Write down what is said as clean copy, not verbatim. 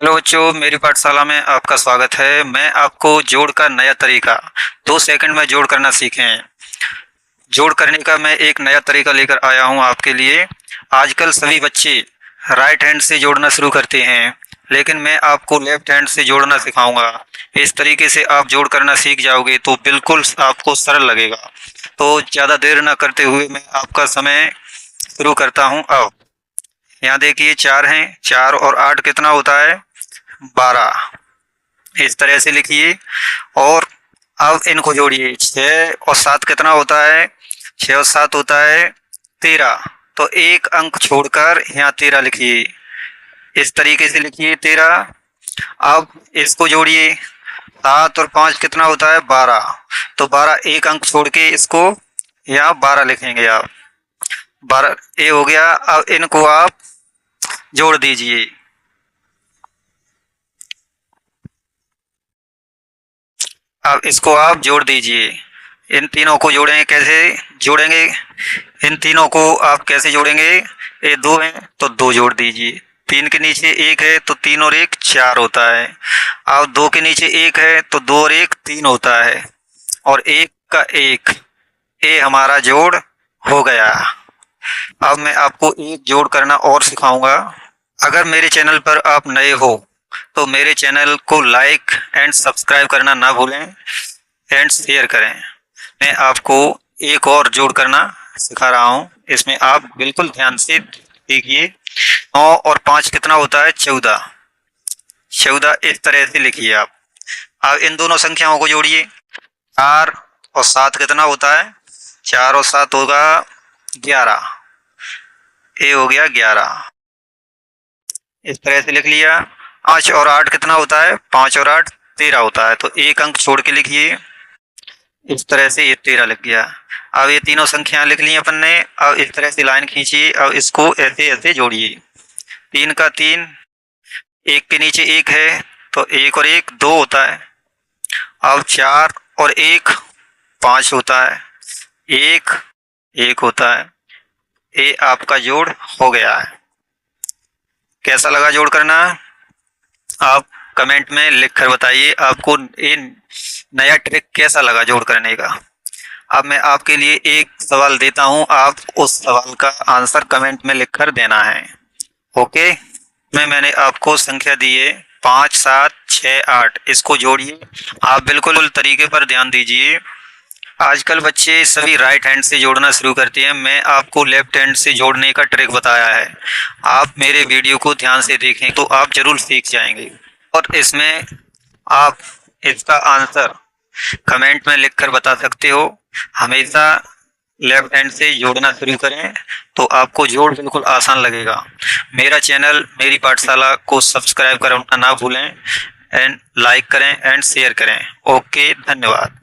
Hello बच्चों, मेरी पाठशाला में आपका स्वागत है। मैं आपको जोड़ का नया तरीका 2 सेकंड में जोड़ करना सीखें। जोड़ करने का मैं एक नया तरीका लेकर आया हूं आपके लिए। आजकल सभी बच्चे राइट हैंड से जोड़ना शुरू करते हैं, लेकिन मैं आपको लेफ्ट हैंड से जोड़ना सिखाऊंगा। इस तरीके से आप जोड़ करना सीख जाओगे तो बिल्कुल आपको सरल लगेगा। तो ज़्यादा देर ना करते हुए मैं आपका समय शुरू करता हूं। अब यहाँ देखिए 4 हैं, 4 और 8 कितना होता है? 12। इस तरह से लिखिए और अब इनको जोड़िए। 6 और 7 कितना होता है? 6 और 7 होता है 13। तो एक अंक छोड़कर यहाँ 13 लिखिए। इस तरीके से लिखिए 13। अब इसको जोड़िए। 7 और 5 कितना होता है? 12। तो 12 एक अंक छोड़ के इसको यहाँ 12 लिखेंगे आप। 12 ये हो गया। अब इनको आप जोड़ दीजिए। अब इसको आप जोड़ दीजिए। इन तीनों को जोड़ेंगे कैसे? जोड़ेंगे इन तीनों को आप कैसे जोड़ेंगे? ये 2 हैं तो 2 जोड़ दीजिए। 3 के नीचे 1 है तो 3 और 1 4 होता है। अब 2 के नीचे 1 है तो 2 और 1 3 होता है। और 1 का 1, ये हमारा जोड़ हो गया। अब मैं आपको एक जोड़ करना और सिखाऊंगा। अगर मेरे चैनल पर आप नए हो तो मेरे चैनल को लाइक एंड सब्सक्राइब करना ना भूलें एंड शेयर करें। मैं आपको एक और जोड़ करना सिखा रहा हूँ, इसमें आप बिल्कुल ध्यान से देखिए। 9 और 5 कितना होता है? 14। 14 इस तरह से लिखिए आप। अब इन दोनों संख्याओं को जोड़िए। 4 और 7 कितना होता है? 4 और 7 होगा 11। ये हो गया 11। इस तरह से लिख लिया। 5 और 8 कितना होता है? 5 और 8 13 होता है। तो एक अंक छोड़ के लिखिए। इस तरह से ये 13 लिख गया। अब ये तीनों संख्याएं लिख ली अपन ने। अब इस तरह से लाइन खींचिए। अब इसको ऐसे ऐसे जोड़िए। 3 का 3, 1 के नीचे 1 है तो 1 और 1 2 होता है। अब 4 और 1 5 होता है। 1 1 होता है। ये आपका जोड़ हो गया है। कैसा लगा जोड़ करना? आप कमेंट में लिख कर बताइए आपको ये नया ट्रिक कैसा लगा जोड़ करने का। अब मैं आपके लिए एक सवाल देता हूं, आप उस सवाल का आंसर कमेंट में लिखकर देना है। ओके। मैंने आपको संख्या दी है 5 7 6 8। इसको जोड़िए। आप बिल्कुल तरीके पर ध्यान दीजिए। आजकल बच्चे सभी राइट हैंड से जोड़ना शुरू करते हैं। मैं आपको लेफ्ट हैंड से जोड़ने का ट्रिक बताया है। आप मेरे वीडियो को ध्यान से देखें तो आप जरूर सीख जाएंगे। और इसमें आप इसका आंसर कमेंट में लिखकर बता सकते हो। हमेशा लेफ्ट हैंड से जोड़ना शुरू करें तो आपको जोड़ बिल्कुल आसान लगेगा। मेरा चैनल मेरी पाठशाला को सब्सक्राइब करना ना भूलें एंड लाइक करें एंड शेयर करें। ओके, धन्यवाद।